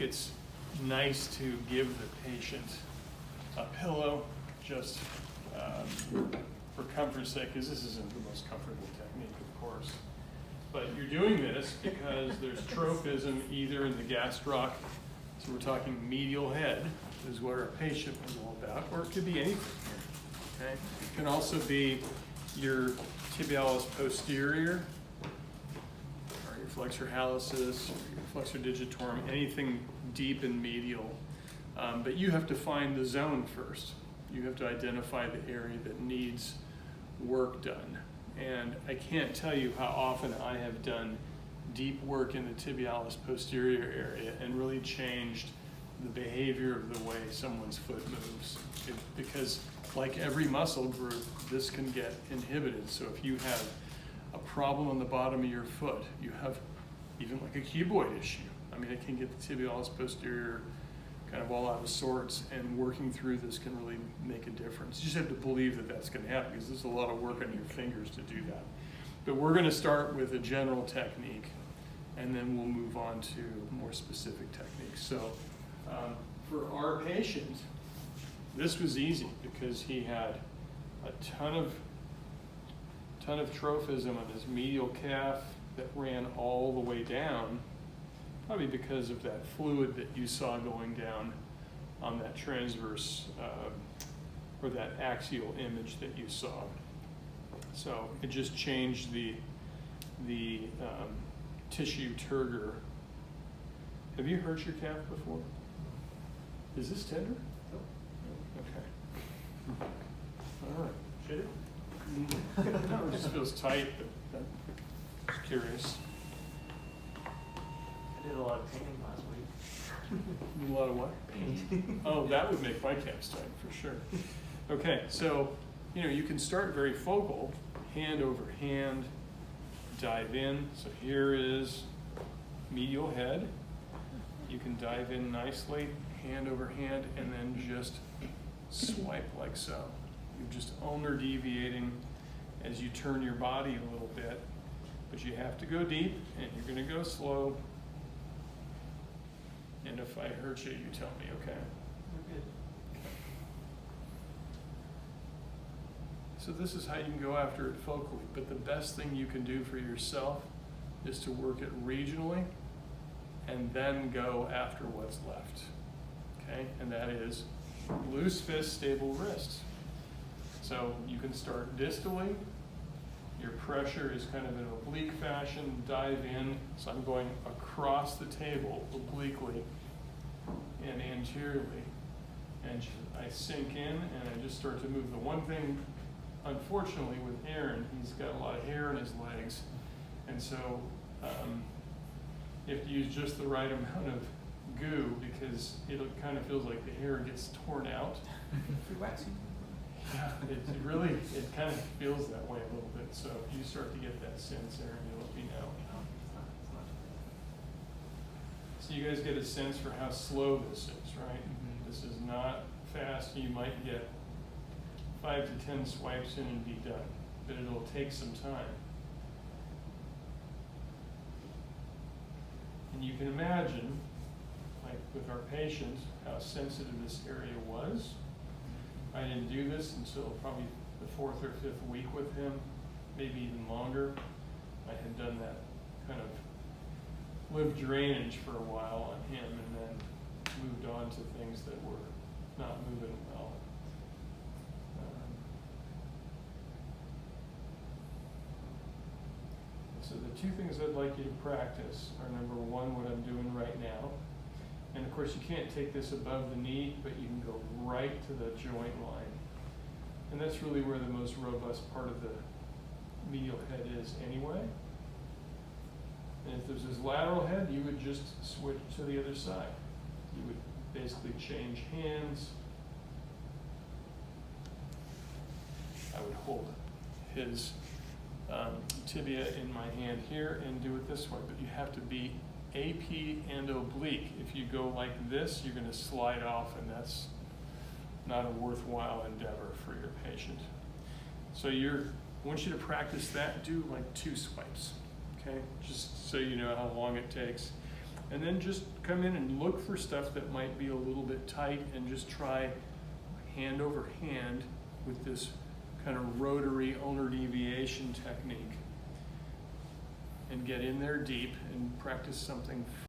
It's nice to give the patient a pillow just for comfort's sake, because this isn't the most comfortable technique, of course. But you're doing this because there's tropism either in the gastroc, so we're talking medial head is what our patient was all about, or it could be anything here, okay? It can also be your tibialis posterior, or your flexor hallucis, or your flexor digitorum, anything deep and medial. But you have to find the zone first. You have to identify the area that needs work done. And I can't tell you how often I have done deep work in the tibialis posterior area and really changed the behavior of the way someone's foot moves. Because like every muscle group, this can get inhibited. So if you have a problem on the bottom of your foot, you have even like a cuboid issue. I mean, it can get the tibialis posterior kind of all out of sorts, and working through this can really make a difference. You just have to believe that that's going to happen, because there's a lot of work on your fingers to do that. But we're going to start with a general technique, and then we'll move on to more specific techniques. So for our patient, this was easy because he had a ton of trophism on his medial calf that ran all the way down, probably because of that fluid that you saw going down on that transverse or that axial image that you saw. So it just changed the tissue turgor. Have you hurt your calf before? Is this tender? No. Okay. All right. Should it? No, it just feels tight, but I'm just curious. I did a lot of painting last week. A lot of what? Painting. Oh, that would make my calves tight for sure. Okay, so you can start very focal, hand over hand, dive in. So here is medial head. You can dive in nicely, hand over hand, and then just swipe like so. You're just ulnar deviating as you turn your body a little bit, but you have to go deep, and you're going to go slow. And if I hurt you, you tell me, okay? We're good. So this is how you can go after it focally, but the best thing you can do for yourself is to work it regionally and then go after what's left, okay? And that is loose fist, stable wrists. So you can start distally. Your pressure is kind of in oblique fashion, dive in. So I'm going across the table obliquely and anteriorly. And I sink in and I just start to move. The one thing, unfortunately, with Aaron, he's got a lot of hair in his legs. And so you have to use just the right amount of goo, because it kind of feels like the hair gets torn out. Free waxing. Yeah, it kind of feels that way a little bit. So if you start to get that sense, Aaron, you'll let me know. So you guys get a sense for how slow this is, right? Mm-hmm. This is not fast. You might get 5 to 10 swipes in and be done, but it'll take some time. And you can imagine, like with our patient, how sensitive this area was. I didn't do this until probably the 4th or 5th week with him, maybe even longer. I had done that kind of lymph drainage for a while on him, and then moved on to things that were not moving well. So the 2 things I'd like you to practice are, number 1, what I'm doing right now. And of course, you can't take this above the knee, but you can go right to the joint line. And that's really where the most robust part of the medial head is anyway. And if there's this lateral head, you would just switch to the other side. You would basically change hands. I would hold his tibia in my hand here and do it this way, but you have to be AP and oblique. If you go like this, you're going to slide off, and that's not a worthwhile endeavor for your patient. So I want you to practice that. Do like 2 swipes, okay? Just so you know how long it takes. And then just come in and look for stuff that might be a little bit tight and just try hand over hand with this kind of rotary ulnar deviation technique. And get in there deep and practice something